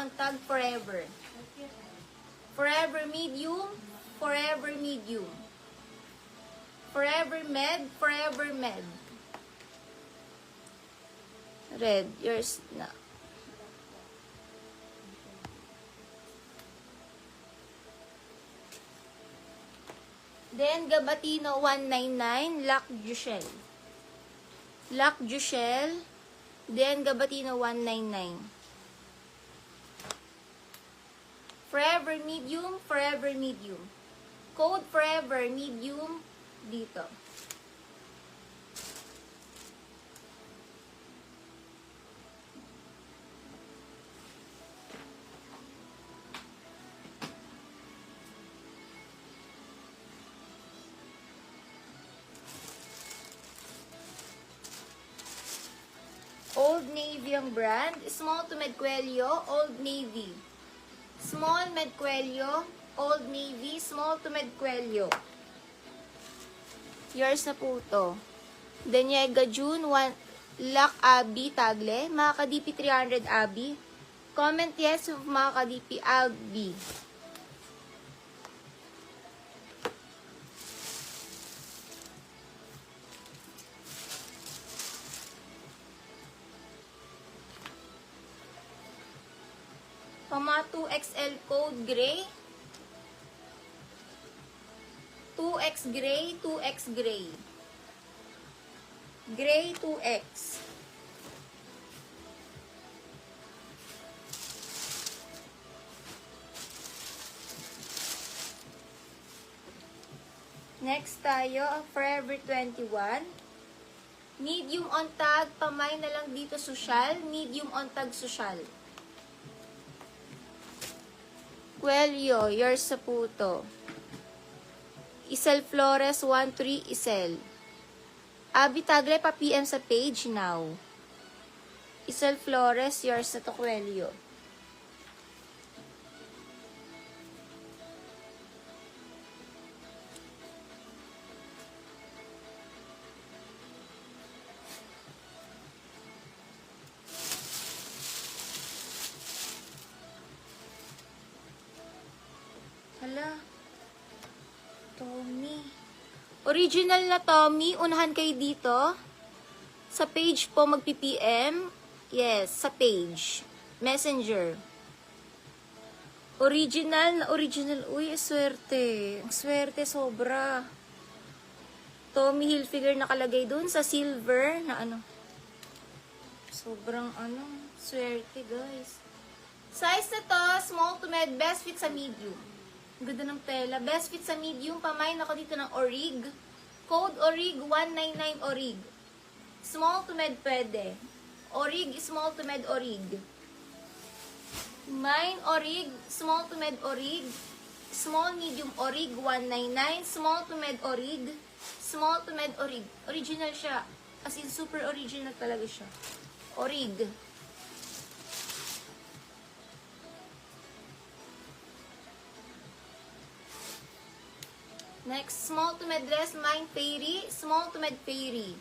on tag forever. Forever medium, forever medium. Forever med, forever med. Red, yours na. Then, Gabatino 199, Lac Duchel. Lac Duchel. Then, Gabatino 199. Forever medium, forever medium. Code forever medium dito. Old Navy ang brand. Small to Medcuello, Old Navy. Small Medcuello, Old Navy, small to Medcuello. Yours na po to. Daniega June, Lac Abi, Tagle. Mga ka-DP 300 Abi. Comment yes of mga ka-DP Abi. Pama 2XL code gray. 2X gray, 2X gray. Gray 2X. Next tayo, Forever 21. Medium on tag, pamay na lang dito social. Medium on tag social. Cuello, yours sa puto. Isel Flores, 13 Isel. Abi Tagle, pa-PM sa page now. Isel Flores, yours sa to, Cuello. Hala. Tommy. Original na Tommy. Unahan kayo dito. Sa page po magpi-PM. Yes, sa page. Messenger. Original na original. Uy, swerte. Ang swerte sobra. Tommy Hilfiger nakalagay dun sa silver na ano. Sobrang ano. Swerte, guys. Size na to, small to med, best fit sa medium. Ang ganda ng tela. Best fit sa medium. Pamain ako dito ng Orig. Code Orig 199 Orig. Small to med pwede. Orig, small to med Orig. Mine Orig, small to med Orig. Small medium Orig 199. Small to med Orig. Small to med Orig. Original siya. As in, super original talaga siya. Orig. Next, small to med dress, mine fairy, small to med fairy.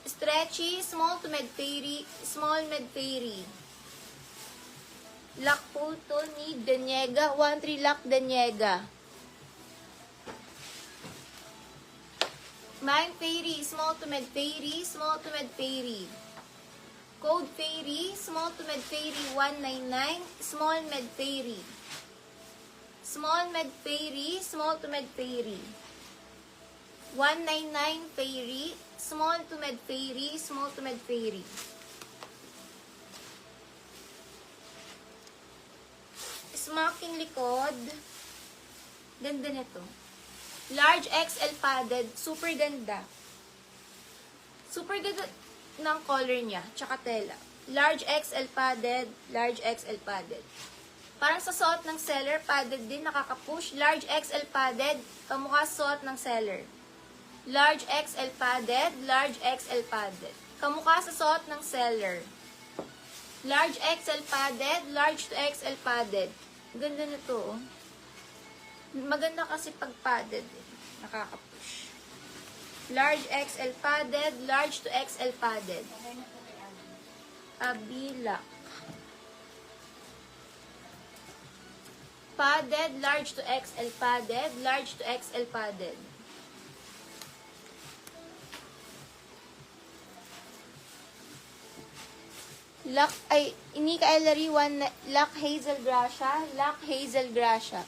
Stretchy, small to med fairy, small med fairy. Lac Puto ni Daniega, 13 Lac Daniega. Mine fairy, small to med fairy, small to med fairy. Code fairy, small to med fairy 199, small med fairy. Small med fairy, small to med fairy. 199 fairy, small to med fairy, small to med fairy. Smocking likod. Ganda nito. Large XL padded, super ganda. Super ganda ng color niya, tsaka tela. Large XL padded, large XL padded. Parang sa suot ng seller, padded din, nakaka-push. Large XL padded, kamukha suot ng seller. Large XL padded, large XL padded. Kamukha sa suot ng seller. Large XL padded, large to XL padded. Ganda na to, oh. Maganda kasi pag padded, eh. Nakaka-push. Large XL padded, large to XL padded. Abilak. padded, large to XL padded, large to XL padded. Lock, ay, Inika Ellery, Lock Hazel Gracia, Lock Hazel Gracia.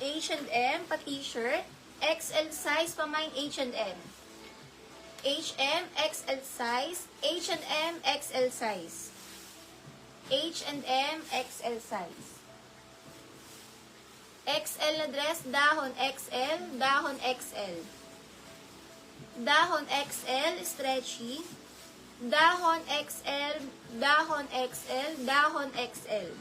H&M, pa t-shirt, XL size, pamain H&M. HM, XL size, H&M, XL size. H&M, XL size. XL na dress, dahon XL, dahon XL. Dahon XL, stretchy. Dahon XL, dahon XL, dahon XL.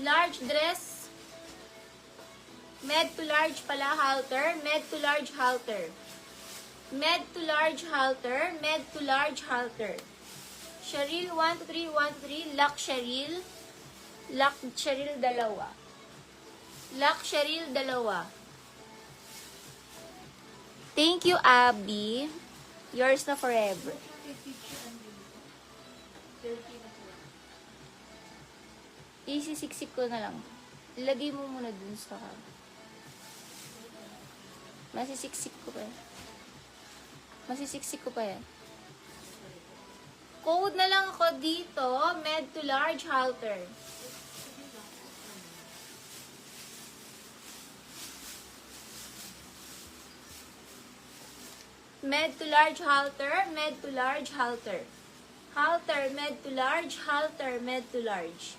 Large dress, med to large pala halter, med to large halter. Med to large halter, med to large halter. Cheryl 12313, Lock Cheryl. Lock Cheryl dalawa. Lock Cheryl dalawa. Thank you, Abby. Yours na forever. Isisiksik ko na lang. Ilagay mo muna dun sa masisiksik ko pa yan. Masisiksik ko pa yan. Code na lang ako dito, med to large halter. Med to large halter, med to large halter. Halter, med to large, halter, med to large.